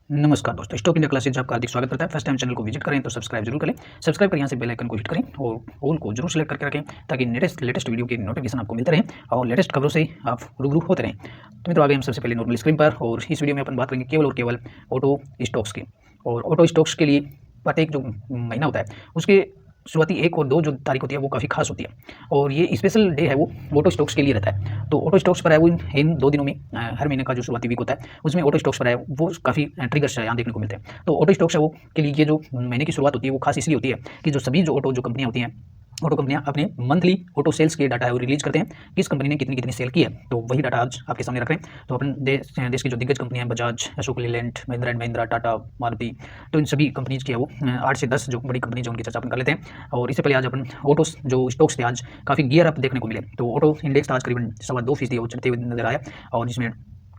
नमस्कार दोस्तों, stock India classes आपका हार्दिक स्वागत करता है। फर्स्ट टाइम चैनल को विजिट करें तो सब्सक्राइब जरूर करें। सब्सक्राइब कर यहाँ से बेल आइकन को हिट करें और ऑल को जरूर सेलेक्ट करके रखें ताकि लेटेस्ट वीडियो की नोटिफिकेशन आपको मिलते रहें और लेटेस्ट खबरों से आप रूबरू होते रहें। तो मित्रों, आगे हम सबसे पहले नॉर्मल स्क्रीन पर, और इस वीडियो में अपन बात करेंगे केवल और केवल ऑटो स्टॉक्स की। और ऑटो स्टॉक्स के लिए प्रत्येक जो महीना होता है उसके शुरुआती 1 और 2 जो तारीख होती है वो काफ़ी खास होती है, और ये स्पेशल डे है वो ऑटो स्टॉक्स के लिए रहता है। तो ऑटो स्टॉक्स पर है वो इन 2 दिनों में हर महीने का जो शुरुआती वीक होता है उसमें ऑटो स्टॉक्स पर है वो काफ़ी ट्रिगर्स यहाँ देखने को मिलते हैं। तो ऑटो स्टॉक्स है वो के लिए ये जो महीने की शुरुआत होती है वो खास इसलिए होती है कि जो सभी जो ऑटो जो कंपनियाँ होती हैं, ऑटो कंपनियां अपने मंथली ऑटो सेल्स के डाटा है वो रिलीज करते हैं, किस कंपनी ने कितनी कितनी सेल की है। तो वही डाटा आज आपके सामने रख रहे हैं। तो अपन देश की जो दिग्गज कंपनियां हैं, बजाज, अशोक लीलैंड, महिंद्रा एंड महिंद्रा, टाटा, मारुति, तो इन सभी कंपनीज की है वो 8 से 10 जो बड़ी कंपनी जो उनकी चर्चा अपन कर लेते हैं। और इससे पहले आज अपन ऑटो जो स्टॉक्स थे आज काफ़ी गियर अप देखने को मिले। तो ऑटो इंडेक्स आज करीबन 2.25% वो चढ़ते हुए नजर आया, और जिसमें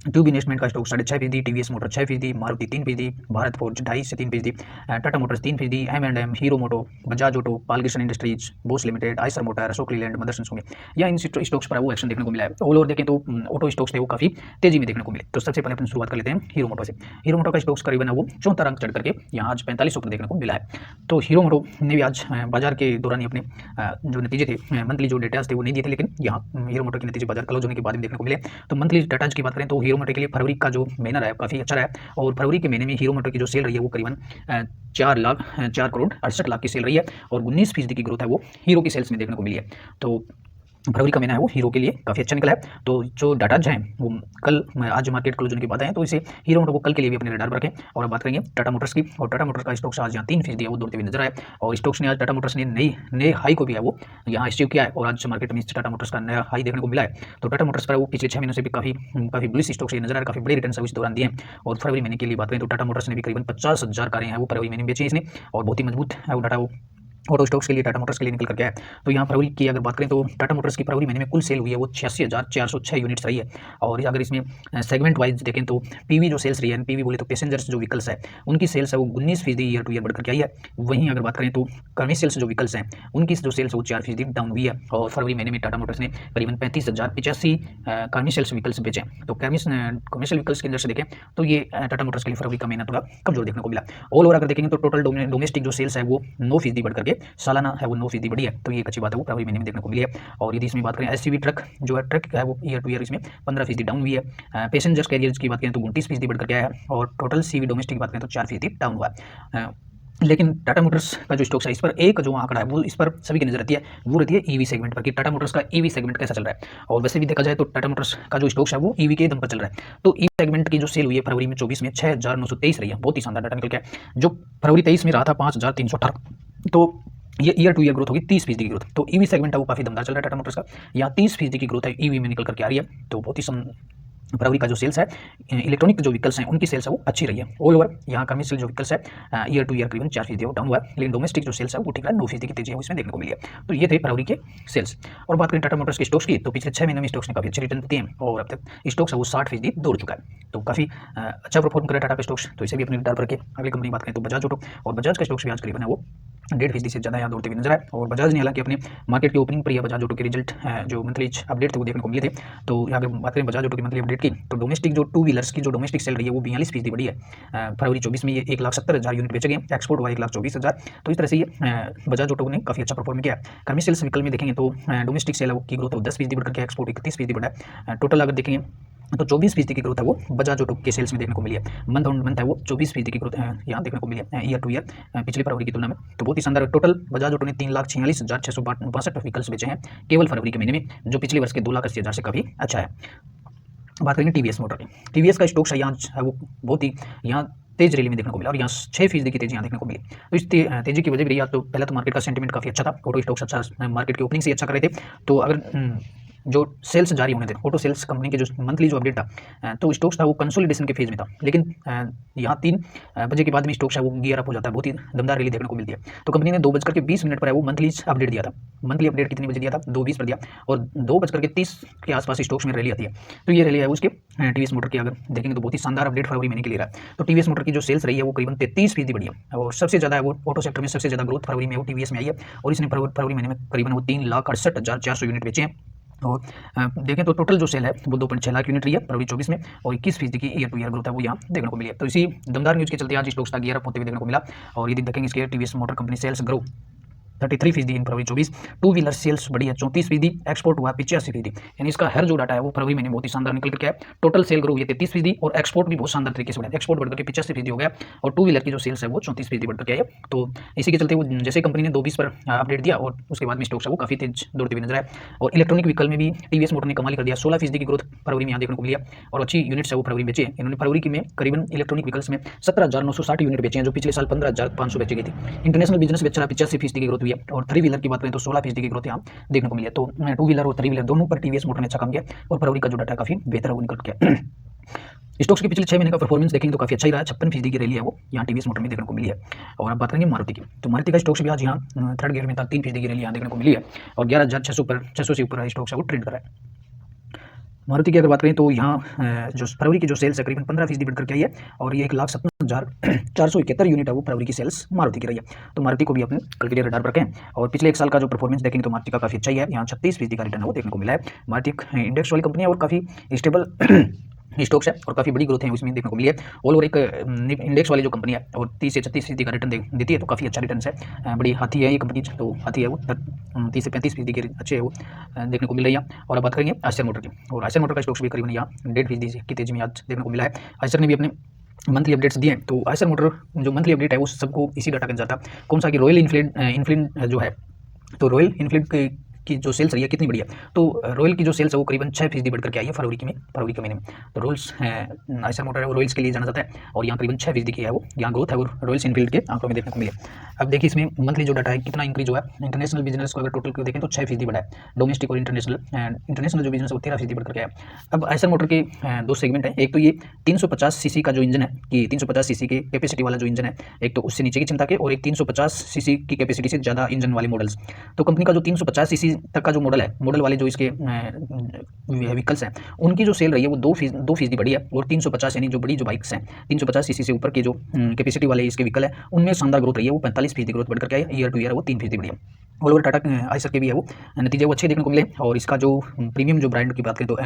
ट्यूब इन्वेस्टमेंट का stock 6.5%, TVS motor 6%, Maruti 3%, Bharat forge 2.5 से 3%, Tata motors 3%, M&M, Hero moto, Bajaj auto, Balkrishna industries, Bosch limited, Eicher motor, Ashok Leyland, Motherson Sumi, या इन स्टॉक्स पर वो एक्शन देखने को मिला है। ऑल ओवर देखें तो ऑटो स्टॉक्स थे वो काफ़ी तेजी में देखने को मिले। तो सबसे पहले अपन शुरुआत कर लेते हैं हीरो मोटो से। हीरो मोटो का स्टॉक्स करीबन वो 74 अंक चढ़ करके यहाँ आज 4500 पर देखने को मिला है। तो हीरो मोटो ने भी आज बाजार के दौरान ही अपने जो नतीजे थे, मंथली जो डेटाज थे वो नहीं दिए थे, लेकिन यहाँ हीरो मोटो के नतीजे बाजार क्लोज होने के बाद में देखने को मिले। तो मंथली डाटाज की बात करें तो हीरो मोटो के लिए फरवरी का जो महीना रहा है काफ़ी अच्छा रहा है, और फरवरी के महीने में हीरो मोटर की जो सेल रही है वो करीबन 4 करोड़ 68 लाख की सेल रही है, और 19% की ग्रोथ है वो हीरो की सेल्स में देखने को मिली है। तो फरवरी का महीना है वो हीरो के लिए काफ़ी अच्छा निकला है। तो जो डाटाज हैं वो कल आज मार्केट क्लोज होने के बाद आए हैं, तो इसे हीरो मोटर को कल के लिए भी अपने रडार पर रखें। और अब बात करेंगे टाटा मोटर्स की, और टाटा मोटर्स का स्टॉक्स आज यहाँ 3% है वो दौड़ते हुए नजर आए, और स्टॉक्स ने आज टाटा मोटर्स ने नए हाई को भी है वो यहाँ अचीव किया है, और आज मार्केट में टाटा मोटर्स का नया हाई देखने को मिला है। तो टाटा मोटर्स पर वो पिछले 6 महीनों से भी काफ़ी बुलिश स्टॉक्स नजर आ रहा है, काफ़ी बड़े रिटर्न इस दौरान दिए हैं। और फरवरी महीने के लिए बात करें तो टाटा मोटर्स ने भी करीबन 50,000 कारें हैं वो फरवरी महीने में बेची इसने, और बहुत ही मजबूत है वो डाटा वो ऑटो स्टॉक्स के लिए टाटा मोटर्स के लिए निकल कर गया है। तो यहाँ फरवरी की अगर बात करें तो टाटा मोटर्स की फरवरी महीने में कुल सेल हुई है वो 86,406 यूनिट्स रही है। और अगर इसमें सेगमेंट वाइज देखें तो पीवी जो सेल्स रही है, पीवी बोले तो पैसेंजर्स जो व्हीकल्स है उनकी सेल्स है वो 19% ईयर टू ईयर बढ़कर के आई है। वहीं अगर बात करें तो कमर्शियल्स जो व्हीकल्स हैं उनकी जो सेल्स है वो 4% डाउन हुई है, और फरवरी महीने में टाटा मोटर्स ने करीबन 35,085 कमर्शियल्स व्हीकल्स बेचे। तो कमर्शियल व्हीकल्स के अंदर से देखें तो ये टाटा मोटर्स के लिए फरवरी का महीना थोड़ा कमजोर देखने को मिला। ऑल ओवर अगर देखेंगे तो टोटल डोमेस्टिक जो सेल्स है वो 9% बढ़ करके सालाना है वो 9% बढ़ी है। तो ये एक अच्छी बात है वो फरवरी महीने में देखने को मिली है। और यदि इसमें बात करें एसयूवी ट्रक जो है, ट्रक है वो ईयर टू ईयर इसमें 15% डाउन हुई है। पैसेंजर्स कैरियर्स की बात करें तो 29% बढ़ करके आया है, और टोटल सीवी डोमेस्टिक की बात करें तो 4% डाउन हुआ है। लेकिन टाटा मोटर्स का जो स्टॉक्स है इस पर एक जो आंकड़ा है वो इस पर सभी की नजर रहती है, वो रहती है ईवी सेगमेंट पर कि टाटा मोटर्स का ईवी सेगमेंट कैसा चल रहा है। और वैसे भी देखा जाए तो टाटा मोटर्स का जो स्टॉक्स है वो ईवी के दम पर चल रहा है। तो ईवी सेगमेंट की जो सेल हुई है फरवरी में 24 में 6,923 रही है, बहुत ही शानदार डाटा निकल गया। जो फरवरी 23 में रहा था 5,318, तो ये ईयर टू ईयर ग्रोथ होगी 30% की ग्रोथ। तो ईवी सेगमेंट है वो काफी दमदार चल रहा है टाटा मोटर्स का, यहाँ 30% की ग्रोथ है ईवी में निकल करके आ रही है। तो बहुत ही फरवरी का जो सेल्स है इलेक्ट्रॉनिक जो व्हीकल्स हैं उनकी सेल्स है वो अच्छी रही है। ऑल ओवर यहाँ कमर्शियल जो व्हीकल्स है ईयर टू ईयर करीबन 4% डाउन हुआ है, लेकिन डोमेस्टिक जो सेल्स है वो ठीक है 9% की तेजी है इसमें देखने को मिली है। तो ये थे फरवरी के सेल्स। और बात करें टाटा मोटर्स के स्टॉक्स की तो पिछले 6 महीने में स्टॉक्स ने काफी अच्छे रिटर्न दिए हैं, और अब तक स्टॉक्स है वो 60% दौड़ चुका है। तो काफी अच्छा परफॉर्म कर रहा है टाटा के स्टॉक्स, तो इसे भी अपने डाल रखे। अगली कंपनी बात करें तो बजाज ऑटो, और बजाज का स्टॉक्स भी आज करीबन है वो 1.5% से ज़्यादा यहाँ दौड़ते हुए नजर आए। और बजाज ने हालांकि अपने मार्केट की ओपनिंग पर यह बजाज ऑटो के रिजल्ट जो मंथली अपडेट थे वो देखने को मिले थे। तो यहाँ अगर बात करें बजाज ऑटो की मंथली अपडेट की तो डोमेस्टिक जो टू व्हीलर्स की जो डोमेस्टिक सेल रही है वो 42% बढ़ी है। फरवरी 24 में ये 1,70,000 यूनिट बेचे गए, एक्सपोर्ट हुआ 1,24,000। तो इस तरह से ये बजाज ऑटो ने काफी अच्छा परफॉर्म किया। कमर्शियल व्हीकल में देखेंगे तो डोमेस्टिक सेल की ग्रोथ है 10% बढ़कर के एक्सपोर्ट 31% बढ़ा है। टोटल अगर देखेंगे तो 24% की ग्रोथ है वो बजाज ऑटो के सेल्स में देखने को मिली है। मंथ ऑन मंथ है वो 24% की ग्रोथ यहाँ देखने को मिली है ईयर टू ईयर पिछले फरवरी की तुलना में। तो बहुत ही शानदार। टोटल बजाज ऑटो ने 3,46,662 व्हीकल्स बेचे हैं केवल फरवरी के महीने में, जो पिछले वर्ष के 2,80,000 से काफी अच्छा है। बात करेंगे टीवीएस मोटर की। टीवीएस का स्टॉक्स है यहाँ है वो बहुत ही यहाँ तेज रैली में देखने को मिला, और यहाँ 6% की तेजी यहाँ देखने को मिली। तो इस तेजी की वजह भी रही, तो पहले तो मार्केट का सेंटीमेंट काफी अच्छा था, ऑटो स्टॉक्स अच्छा मार्केट की ओपनिंग से अच्छा कर रहे थे। तो अगर जो सेल्स जारी होने थे ऑटो सेल्स कंपनी के जो मंथली जो अपडेट था तो स्टॉक्स था वो कंसोलिडेशन के फेज में था, लेकिन यहाँ 3 बजे के बाद में स्टॉक्स है वो गियर अप हो जाता है, बहुत ही दमदार रैली देखने को मिलती है। तो कंपनी ने 2:20 पर है वो मंथली अपडेट दिया था। मंथली अपडेट कितने बजे दिया था? 2:20 पर दिया, और 2:30 के आसपास स्टॉक्स में रैली आती है। तो ये रैली है उसके टीवीएस मोटर की अगर देखेंगे तो बहुत ही शानदार अपडेट फरवरी महीने के लिए रहा है। तो टीवीएस मोटर की जो सेल्स रही है वो करीबन 33% बढ़ी है, और सबसे ज्यादा है वो ऑटो सेक्टर में सबसे ज्यादा ग्रोथ फरवरी में वो टीवीएस में आई है, और इसने फरवरी महीने में करीबन वो 3,68,400 यूनिट बेचे हैं, और देखें तो टोटल जो सेल है वो 2.6 लाख यूनिट रही है फरवरी 24 में, और 21% की ईयर टू ईयर ग्रोथ है वो यहाँ देखने को मिली है। तो इसी दमदार न्यूज़ के चलते आज स्टॉक्स का गियर अप होते हुए देखने को मिला। और यदि देखेंगे इसके TVS motor company cells grow 33% इन फरवरी 24, टू व्हीलर सेल्स बढ़ी है 34%, एक्सपोर्ट हुआ 85%, यानी इसका हर जो डाटा है वो फरवरी महीने बहुत ही शानदार निकल के है। टोटल सेल ग्रो हुई है 33% और एक्सपोर्ट भी बहुत शानदार तरीके से बढ़ा, एक्सपोर्ट बढ़कर के 85% हो गया, और टू व्हीलर की जो सेल्स है वो 34% बढ़कर के आई है। तो इसी के चलते वो जैसे कंपनी ने 2.20 पर अपडेट दिया और उसके बाद में स्टॉक्स है वो काफी तेज दौड़ते हुए नजर आए। और इलेक्ट्रॉनिक व्हीकल में भी टीवीएस मोटर ने कमाल कर दिया, 16% की ग्रोथ फरवरी में यहाँ देखने को मिली है, और अच्छी यूनिट्स है वो फरवरी बेचे। इन्होंने फरवरी की में करीबन इलेक्ट्रॉनिक व्हीकल्स में 17,960 यूनिट बेचे हैं, जो पिछले साल 15,500 बेची गई थी। इंटरनेशनल बिजनेस बेच रहा 85% की ग्रोथ हुई है, और थ्री व्हीलर की बात करें तो 16% की ग्रोथ यहाँ देखने को मिली है। तो टू व्हीलर और थ्री व्हीलर दोनों पर टीवीएस मोटर ने अच्छा काम किया, और फरवरी का जो डाटा काफी बेहतर है वो निकल गया। स्टॉक्स के पिछले 6 महीने का परफॉर्मेंस देखेंगे तो काफी अच्छा ही रहा है, 56% की रैली है वो यहाँ टीवीएस मोटर में देखने को मिली है। और अब बात करेंगे मारुति की, तो मारुति का स्टॉक्स भी आज यहाँ थर्ड गियर में था, 3% की रैली यहाँ देखने को मिली है, और 11,600 से ऊपर स्टॉक्स है वो ट्रेंड कर रहा है। मारुति की अगर बात करें तो यहाँ जो फरवरी की जो सेल्स है करीबन 15% बढ़कर के आई है, और ये 1,57,471 यूनिट है वो फरवरी की सेल्स मारुति की रही है। तो मारुति को भी अपने कल के लिए रडार पर रखें। और पिछले एक साल का जो परफॉर्मेंस देखेंगे तो मारुति का काफी अच्छा ही है, यहाँ 36% का रिटर्न है वो देखने को मिला है। मारुति एक इंडेक्स वाली कंपनी है और काफी स्टेबल स्टॉक्स है, और काफी बड़ी ग्रोथ है उसमें देखने को मिली है। ऑल ओवर एक इंडेक्स वाली जो कंपनी है और 30 से 36% का रिटर्न देती है, तो काफ़ी अच्छा रिटर्न है। बड़ी हाथी है ये कंपनी, तो हाथी है वो 30 से 35% के अच्छे है वो देखने को मिल रही है। और अब बात करेंगे आयशर मोटर की, और आयशर मोटर का स्टॉक्स भी करीबन यहाँ 1.5% की तेजी में आज देखने को मिला है। आयशर ने भी अपने मंथली अपडेट्स दिए हैं, तो आयशर मोटर जो मंथली अपडेट है वो सबको इसी डाटा के जाता है कौन सा कि रॉयल इनफील्ड जो है, तो रॉयल इनफील्ड की जो सेल्स रही है कितनी बढ़िया, तो रॉयल की जो सेल्स है वो करीबन 6% बढ़कर के आई है फरवरी के महीने में। तो रॉयल्स आयशर मोटर है वो रॉयल्स के लिए जाना जाता है, और यहाँ करीबन 6% की है वो यहाँ ग्रोथ है वो रॉयल्स इनफील्ड के आंकड़ों में देखने को मिले। अब देखिए इसमें मंथली जो डाटा है कितना इंक्रीज हुआ है। इंटरनेशनल बिजनेस को अगर टोटल को देखें तो 6% बढ़ा है, डोमेस्टिक और इंटरनेशनल जो बिजनेस है वो 13% बढ़कर के आया। अब आयशर मोटर के दो सेगमेंट है, एक तो ये 350 सीसी का जो इंजन है कि 350 सीसी के कैपेसिटी वाला जो इंजन है, एक तो उससे नीचे की क्षमता के, और एक 350 सीसी की कैपेसिटी से ज़्यादा इंजन वाले मॉडल्स। तो कंपनी का जो 350 सीसी तक का जो मॉडल वाले जो इसके व्हीकल्स हैं उनकी जो सेल रही है वो 2% बढ़ी है, और 350 यानी जो बड़ी जो बाइक्स हैं 350 सीसी से ऊपर के जो कैपेसिटी वाले इसके व्हीकल है उनमें शानदार ग्रोथ रही है, वो 45% ग्रोथ बढ़कर के आई है। ईयर टू ईयर वो 3% बढ़ी है। ऑल ओवर टाटा आयशर के भी है वो नतीजे वो अच्छे देखने को मिले। और इसका जो प्रीमियम जो ब्रांड की बात करें तो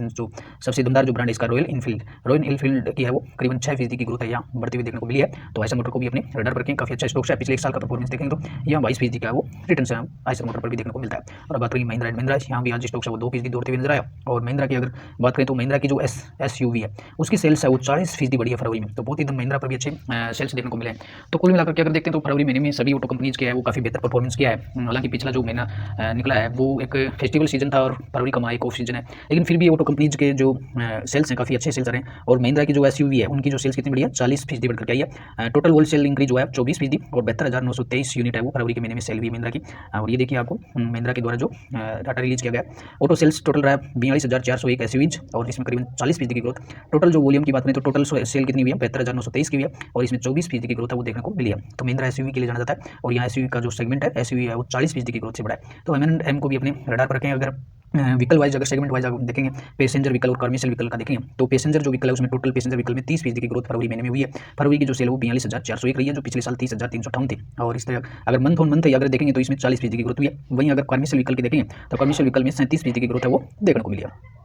जो सबसे दमदार जो ब्रांड है इसका रॉयल इनफील्ड की है वो करीबन 6% की ग्रोथ है यहाँ बढ़ती हुई देखने को मिली है। तो आयशर मोटर को भी अपने रडार पर रखें, काफी अच्छा स्टॉक्स है। पिछले एक साल का परफॉर्मेंस देखेंगे तो यहाँ 22% का वो रिटर्न से आयशर मोटर पर भी देखने को मिलता है। और बात करेंगे महिंद्रा यहाँ भी आज स्टॉक्स है वो 2% दौड़ते हुए नजर आया। और महिंद्रा की अगर बात करें तो महिंद्रा की जो SUV है उसकी सेल्स है वो 40% बढ़ी है फरवरी में, तो बहुत ही महिंद्रा पर भी अच्छे सेल्स देखने को मिले हैं। तो कुल मिलाकर के अगर देखते हैं तो फरवरी महीने में सभी ऑटो कंपनीज के है वो काफी बेहतर परफॉर्मेंस किया है। हालांकि पिछला जो महीना निकला है वो एक फेस्टिवल सीजन था और फरवरी का एक ऑफ सीजन है, लेकिन फिर भी ऑटो कंपनीज के जो सेल्स हैं काफी अच्छे सेल्स रहे हैं। और महिंद्रा की जो SUV है उनकी जो सेल्स कितनी बढ़ी है 40% बढ़कर आई है। टोटल होलसेल इंक्रीज हुआ है 24%, और 72,923 यूनिट है वो फरवरी के महीने में सेल हुई महिंद्रा की। और ये देखिए आपको महिंद्रा के द्वारा जो डाटा रिलीज किया गया ऑटो सेल्स टोटल रहा है 42,401 SUVs, और इसमें करीबन 40% की ग्रोथ। टोटल जो वॉल्यूम की बात करें तो टोटल सेल कितनी हुई है 72,923 की हुई है, और इसमें 24% की ग्रोथ है वो देखने को मिली है। तो महिंद्रा SUV के लिए जाना जाता है, और यहाँ SUV का जो सेगमेंट है SUV है वो 40% की ग्रोथ से बढ़ा है। तो M&M को भी अपने रडार पर रखें। अगर व्हीकल वाइज अगर सेगमेंट वाइज देखेंगे पैसेंजर व्हीकल और कमर्शियल व्हीकल का देखेंगे तो पैसेंजर जो व्हीकल है उसमें टोटल पैसेंजर व्हीकल में 30% की ग्रोथ फरवरी महीने में हुई है। फरवरी की जो सेल है वो 42,401 रही है, जो पिछले साल 30,358 थी। और इस तरह अगर मंथ ऑन मंथ अगर देखेंगे तो इसमें 40% की ग्रोथ हुई है। वहीं अगर कमर्शियल व्हीकल की देखेंगे तो कमर्शियल व्हीकल में 37% की ग्रोथ है वो देखने को मिली है।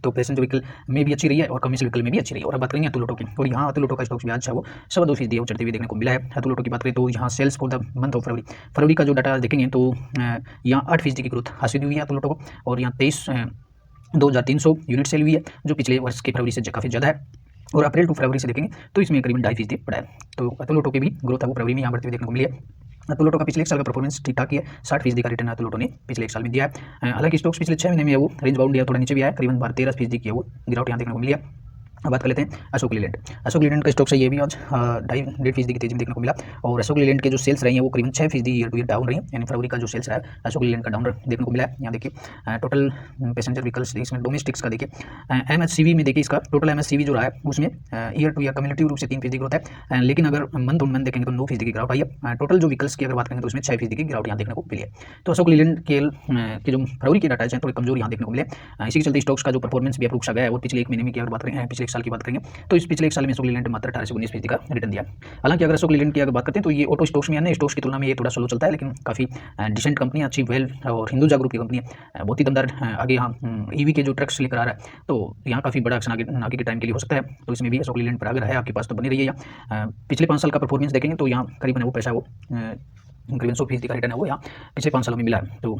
तो पैसेंजर व्हीकल में भी अच्छी रही है और कमर्शियल व्हीकल में भी अच्छी रही है। और अब बात करेंगे अतुल ऑटो की, और यहाँ अतुल ऑटो का स्टॉक्स भी आज है वो 2.25% चढ़ते हुए देखने को मिला है। अतुल ऑटो की बात करें तो यहाँ sales for the month of February का जो डाटा देखेंगे तो यहाँ 8% की ग्रोथ हासिल हुई है अतुल ऑटो को, और यहाँ 2,300 यूनिट सेल हुई है, जो पिछले वर्ष के फरवरी से काफ़ी ज़्यादा है। और अप्रैल टू फरवरी से देखेंगे तो इसमें करीबन 2.5% बढ़ा है। तो अतुल ऑटो की भी ग्रोथ है वो फरवरी में यहाँ बढ़ती हुई देखने को मिली है। अतुल ऑटो का पिछले एक साल का परफॉर्मेंस ठीक ठाक ही है, 60% का रिटर्न अतुल ऑटो ने पिछले एक साल में दिया है। हालांकि स्टॉक्स पिछले 6 महीने में वो रेंज बाउंड या थोड़ा नीचे भी आया, करीबन 13% की है वो गिरावट यहाँ देखने को मिली है। अब बात कर लेते हैं अशोक लीलैंड का स्टॉक्स है ये भी आज 1.5% की तेजी में देखने को मिला। और अशोक लीलैंड के जो सेल्स रही हैं वो करीबन 6% ईयर टू ईयर डाउन रही है, यानी फरवरी का जो सेल्स रहा है अशोक लीलैंड का डाउन देखने को मिला है। यहाँ देखिए टोटल पैसेंजर व्हीकल्स इसमें डोमेस्टिक्स का देखिए MHCV में देखिए इसका टोटल MHCV जो रहा है उसमें ईयर टू ईयर कम्युलेटिव रूप से 3% ग्रोथ है, लेकिन अगर मंथ ऑन मंथ देखेंगे तो 9% की गिरावट आई है। टोटल जो व्हीकल्स की अगर बात करेंगे तो उसमें 6% की गिरावट यहाँ देखने को मिली है। तो अशोक लीलैंड के जो फरवरी के डाटा है थोड़े कमजोर यहाँ देखने को मिले। इसी के चलते स्टॉक्स का जो परफॉर्मेंस भी रुक सा गया है। और पिछले एक महीने में की अगर बात करें पिछले एक साल की बात करेंगे तो इस पिछले एक साल में अशोक लीलैंड मात्र 18 से 19% का रिटर्न दिया। हालांकि अगर अशोक लीलैंड की अगर बात करते हैं तो ये ऑटो स्टॉक्स में अन्य स्टॉक्स की तुलना में ये थोड़ा स्लो चलता है, लेकिन काफ़ी डिसेंट कंपनी, अच्छी वेल और हिंदुजा ग्रुप की कंपनी है, बहुत ही दमदार आगे यहाँ ईवी के जो ट्रक्स लेकर आ रहा है, तो यहाँ काफ़ी बड़ा एक्शन आगे के टाइम के लिए हो सकता है। तो इसमें भी अशोक लीलैंड पर अगर है आपके पास तो बनी रही है। पिछले 5 साल का परफॉर्मेंस देखेंगे तो यहाँ करीबन वो पैसा वो करीबन 100% का रिटर्न है वो यहाँ पिछले 5 सालों में मिला है। तो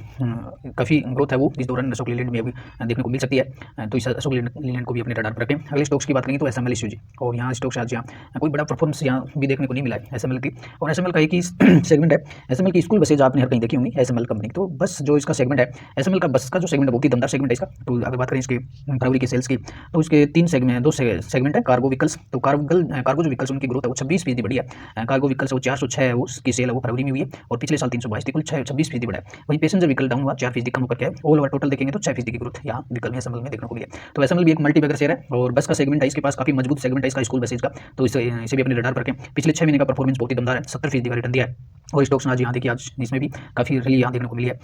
काफ़ी ग्रोथ है वो इस दौरान अशोक लीलैंड में अभी देखने को मिल सकती है। तो इस अशोक लीलैंड को भी अपने रडार पर रखें। अगले स्टॉक्स की बात करेंगे तो एसएमएल इश्यूजी, और यहाँ स्टॉक्स आज यहाँ कोई बड़ा परफॉर्मेंस यहाँ भी देखने को नहीं मिला है एसएमएल की। और एसएमएल का एक ही सेगमेंट है, एसएमएल की स्कूल बसेज आपने हर कहीं देखी होंगी एसएमएल कंपनी। तो बस जो इसका सेगमेंट है एसएमएल का बस का जो सेगमेंट है बहुत ही दमदार सेगमेंट है इसका। तो अगर बात करें इसके फरवरी के सेल्स की तो इसके 3 सेगमेंट, 2 सेगमेंट है। कार्गो व्हीकल्स, तो कार्गो जो व्हीकल्स उनकी ग्रोथ है वो 26% बढ़ी है। कार्गो व्हीकल्स वो 406 है, उसकी सेल है वो फरवरी में हुई है और पिछले साल 322 थी, कुल 26% बढ़ा है। वहीं पैसेंजर व्हीकल डाउन हुआ 4% कम होकर के ऑल ओवर टोटल देखेंगे तो 6% की ग्रोथ यहाँ व्हीकल में एसएमएल में देखने को मिली है। तो एसएमएल भी एक मल्टी बैगर शेयर है और बस का सेगमेंट है इसके पास, काफी मजबूत सेगमेंट है इसका स्कूल बसेज का। तो इसे भी अपने रडार पर रखें। पिछले 6 महीने का परफॉर्मेंस बहुत ही दमदार है, 70% का रिटर्न दिया है। और स्टॉक्स आज यहाँ देखिए, आज इसमें भी काफ़ी रैली यहाँ देखने को मिली है।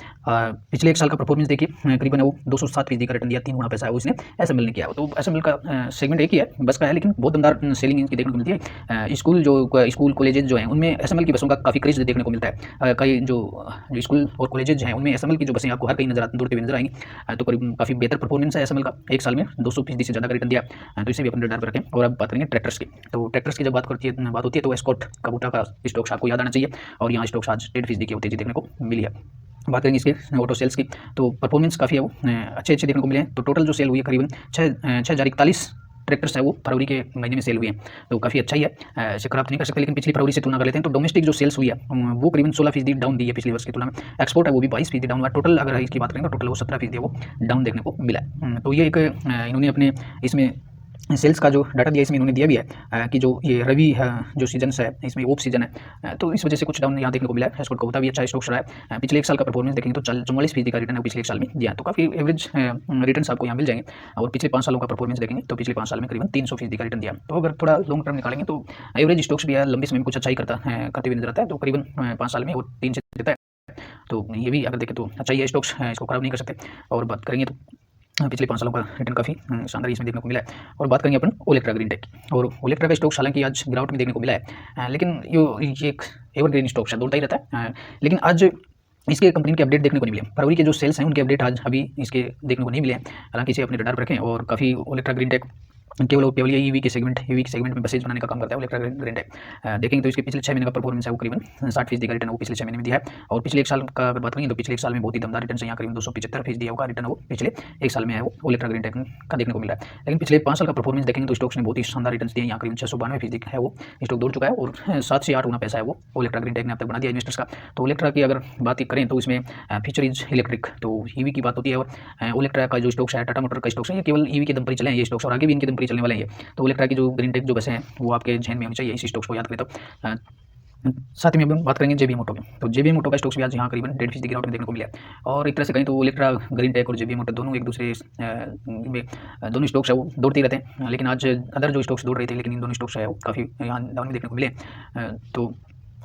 पिछले एक साल का परफॉर्मेंस देखिए करीबन वो 207% का रिटर्न दिया, 3 गुना पैसा है वो इसने एसएमएल ने किया। तो एसएमएल का सेगमेंट एक ही है, बस का है, लेकिन बहुत दमदार सेलिंग इनकी देखने को मिलती है। स्कूल कॉलेजेज जो हैं उनमें एसएमएल की बसों का काफ़ी क्रेज देखने को मिलता है। कई जो स्कूल और कॉलेजेज हैं उनमें एसएमएल की जो बसें आपको हर कहीं दौड़ते हुए नजर आएंगी। तो करीब काफ़ी बेहतर परफॉर्मेंस है एसएमएल का, एक साल में 200% से ज़्यादा का रिटर्न दिया। तो इसे भी अपने रडार पर रखें। और अब बात करेंगे ट्रैक्टर्स की। तो ट्रैक्टर्स की जब बात होती है तो एस्कॉर्ट कबूटा का स्टॉक्स आपको याद आना चाहिए, और यहाँ स्टॉक्स आज 1.5% की तेजी देखने को मिली है। बात करेंगे इसके ऑटो सेल्स की, तो परफॉर्मेंस काफ़ी है वो अच्छे देखने को मिले हैं। तो टोटल जो सेल हुई है करीबन 6,41 ट्रैक्टर्स है वो फरवरी के महीने में सेल हुए हैं। तो काफ़ी अच्छा ही है, इसे खराब तो नहीं कर सकते, लेकिन पिछली फरवरी से तुलना कर लेते हैं तो डोमेस्टिक जो सेल्स हुई है वो करीबन 16% डाउन दी है पिछले वर्ष की तुलना में। एक्सपोर्ट है वो भी 22% डाउन हुआ। टोटल अगर इसकी बात करें तो टोटल वो 17% वो डाउन देखने को मिला है। तो ये एक इन्होंने अपने इसमें सेल्स का जो डाटा दिया इसमें इन्होंने दिया भी है कि जो ये रवि जो सीजन है इसमें ऑफ सीजन है, तो इस वजह से कुछ डाउन यहाँ देखने को मिला है। एस्कॉर्ट कबूटा भी अच्छा स्टॉक्स रहा है। पिछले एक साल का परफॉर्मेंस देखेंगे तो 44% का रिटर्न है पिछले एक साल में दिया, तो काफ़ी एवरेज रिटर्न आपको यहाँ मिल जाएंगे। और पिछले 5 सालों का परफॉर्मेंस देखेंगे तो पिछले 5 साल में करीबन 300% का रिटर्न दिया। तो अगर थोड़ा लॉन्ग टर्म निकालेंगे तो एवरेज स्टॉक्स भी है, लंबे समय में कुछ अच्छा ही करते हुए नजर आता है। तो करीबन 5 साल में वो 3 से देता है, तो ये भी अगर देखें तो अच्छा ही है स्टॉक्स, इसको खराब नहीं कर सकते। और बात करेंगे तो पिछले 5 सालों का रिटर्न काफ़ी शानदार इसमें देखने को मिला है। और बात करेंगे अपन ओलेक्ट्रा ग्रीन टेक, और ओलेक्ट्रा का स्टॉक हालांकि आज गिरावट में देखने को मिला है, लेकिन ये एक एवरग्रीन स्टॉक है, दौड़ता ही रहता है। लेकिन आज इसके कंपनी के अपडेट देखने को नहीं मिले, फरवरी के जो सेल्स हैं उनके अपडेट आज अभी इसके देखने को नहीं मिले हैं। हालांकि इसे अपने रडार पर रखें। और काफ़ी ओलेक्ट्रा ग्रीन टेक केवल ये ईवी के सेगमेंट में बसेज बनाने का काम करता है ओलेक्ट्रा ग्रीन टेक। देखेंगे तो इसके पिछले 6 महीने का परफॉर्मेंस है वो करीबन 60% का रिटर्न वो पिछले 6 महीने में दिया है। और पिछले एक साल का अगर बात करेंगे तो पिछले एक साल में बहुत ही दमदार रिटर्न है, यहाँ करीबन 275% दिया होगा रिटर्न वो पिछले एक साल में है वो ओलेक्ट्रा ग्रीन टेक का देखने को मिला है। लेकिन पिछले 5 साल का परफॉर्मेंस देखेंगे तो स्टॉक्स ने बहुत ही शानदार रिटर्न दिए, यहाँ करीबन 692% है वो स्टॉक दौड़ चुका है। और 7 से 8 गुना पैसा है वो ओलेक्ट्रा ग्रीन टेक ने अब तक बना दिया इन्वेस्टर्स का। तो ओलेक्ट्रा की अगर बात करें तो इसमें फ्यूचर इज इलेक्ट्रिक, तो ईवी की बात होती है। और ओलेक्ट्रा का जो स्टॉक्स है, टाटा मोटर का स्टॉक्स है, ये केवल ईवी के दम पर ही चले हैं ये स्टॉक्स, और आगे भी इनके दम पर ही चलने वाले हैं। तो ओलेक्ट्रा की जो ग्रीन टेक जो बसें हैं वो आपके जहन में होनी चाहिए इस स्टॉक्स को याद करें तो। साथ में हम बात करेंगे जेबीएम ऑटो की, तो जेबीएम ऑटो का स्टॉक्स भी आज यहाँ करीबन 1.5% की गिरावट में देखने को मिला है। और एक तरह से कहीं तो ओलेक्ट्रा ग्रीन टेक और जेबीएम ऑटो दोनों एक दूसरे में दोनों स्टॉक्स है वो दौड़ते ही रहते हैं, लेकिन आज अदर जो स्टॉक्स दौड़ रहे थे लेकिन इन दोनों स्टॉक्स है वो काफ़ी यहाँ डाउन में देखने को मिले। तो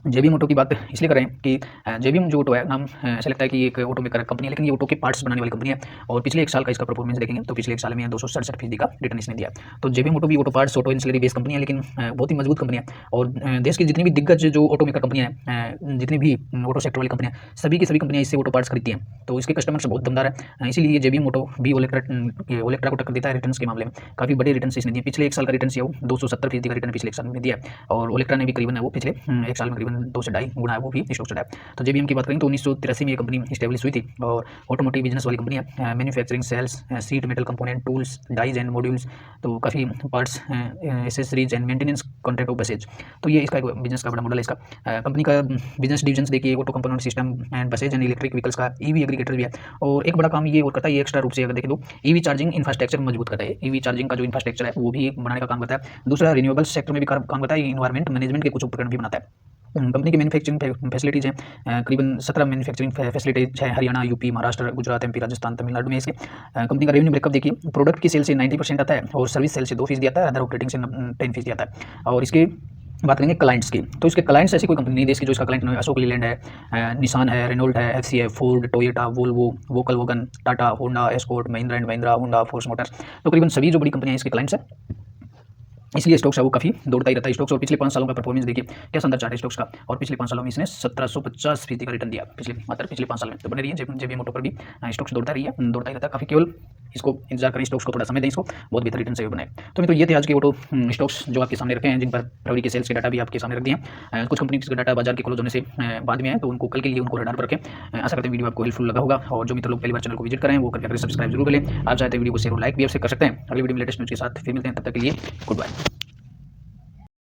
जेबीएम ऑटो की बात इसलिए करें कि जेबीएम जो ऑटो है नाम ऐसा लगता है कि एक ऑटो मेकर कंपनी है, लेकिन ये ऑटो के पार्ट्स बनाने वाली कंपनी है। और पिछले एक साल का इसका परफॉर्मेंस देखेंगे तो पिछले एक साल में 267% का रिटर्न इसने दिया। तो जेबीएम ऑटो भी auto parts, auto ancillary based company है, लेकिन बहुत ही मजबूत कंपनी है। और देश की जितनी भी दिग्गज जो ऑटो मेकर कंपनियाँ हैं, जितनी भी ऑटो सेक्टर वाली कंपनियाँ, सभी की सभी कंपनियाँ इससे ऑटो पार्ट्स खरीदती हैं। तो इसके कस्टमर्स बहुत दमदार है, इसीलिए जेबीएम ऑटो भी ओलेक्ट्रा को टक्कर देता है रिटर्न के मामले में। काफ़ी बड़े रिटर्न इसने दिए, पिछले एक साल का रिटर्न है वो 270% का रिटर्न पिछले एक साल में दिया। और ओलेक्ट्रा ने भी करीबन वो पिछले एक साल में करीबन 2 से 2.5 गुना वो भी स्टॉक चढ़ा है। तो जेबीएम की बात करें तो 1983 में ये कंपनी स्टेब्लिश हुई थी और ऑटोमोटिव बिजनेस वाली कंपनी है, manufacturing sales sheet metal component tools dies and modules, तो काफ़ी parts accessories and maintenance contract of buses. तो ये इसका बिजनेस का बड़ा मॉडल है। इसका कंपनी का बिजनेस डिवीजन देखिए, auto component system and buses and electric vehicles का ईवी एग्रीगेटर भी है। और एक बड़ा काम ये और करता है, ये एक्स्ट्रा रूप से अगर देखें तो ईवी चार्जिंग इंफ्रास्ट्रक्चर मजबूत करता है। ईवी चार्जिंग का जो इंफ्रास्ट्रक्चर है वो भी बनाने का काम करता है। दूसरा रिन्यूएबल सेक्टर में भी काम करता है, इन्वायरमेंट मैनेजमेंट के कुछ उपकरण भी बनाता है। कंपनी की मैन्युफैक्चरिंग फैसिलिटीज़ हैं करीबन 17 मैन्युफैक्चरिंग फैसिलिटीज है हरियाणा, यूपी, महाराष्ट्र, गुजरात, एमपी, राजस्थान, तमिलनाडु में। इसके कंपनी का रेवेन्यू ब्रेकअप देखिए, प्रोडक्ट की सेल से 90% आता है और सर्विस सेल से 2% आता है, अदर ऑपरेटिंग से 10% आता है। और इसके बात करेंगे क्लाइंट्स की, तो इसके क्लाइंट्स ऐसी कोई कंपनी नहीं देश की जो इसका क्लाइंट है। अशोक लीलैंड है, निसान है, रेनॉल्ट है, एफसी है, Ford, Toyota, Volvo, Volkswagen, Tata, Honda, escort, Mahindra and Mahindra, Honda, force Motors, तो करीबन सभी जो बड़ी कंपनियां इसके क्लाइंट्स हैं। इसलिए स्टॉक्स है वो काफ़ी दौड़ता ही रहता है स्टॉक्स। और पिछले 5 सालों का परफॉर्मेंस देखिए क्या शानदार चार्ट है स्टॉक्स का। और पिछले 5 सालों में इसने 1750% का रिटर्न दिया पिछले 5 साल में। तो बने रहिए जेबीएम ऑटो पर भी स्टॉक्स दौड़ता ही रहता है काफ़ी। केवल इसको इंतजार करें, स्टॉक्स को थोड़ा समय दें, इसको बहुत बेहतर रिटर्न से बनाए। तो मित्रों ये थे आज के ऑटो स्टॉक्स जो आपके सामने रखे हैं, जिन पर फरवरी के सेल्स के डाटा भी आपके सामने रख दिए हैं। कुछ कंपनी का डाटा बाजार के क्लोज होने से बाद में है, तो उनको कल के लिए उनको रडार पर रखें। आशा करते हैं वीडियो आपको हेल्पफुल लगा होगा। और जो मित्र लोग पहली बार चैनल को विजिट करें वो करके सब्सक्राइब जरूर करें। आप चाहते हैं वीडियो को शेयर और लाइक भी अवश्य कर सकते हैं। अगली वीडियो में लेटेस्ट न्यूज़ के साथ फिर मिलते हैं, तब तक के लिए गुड बाय।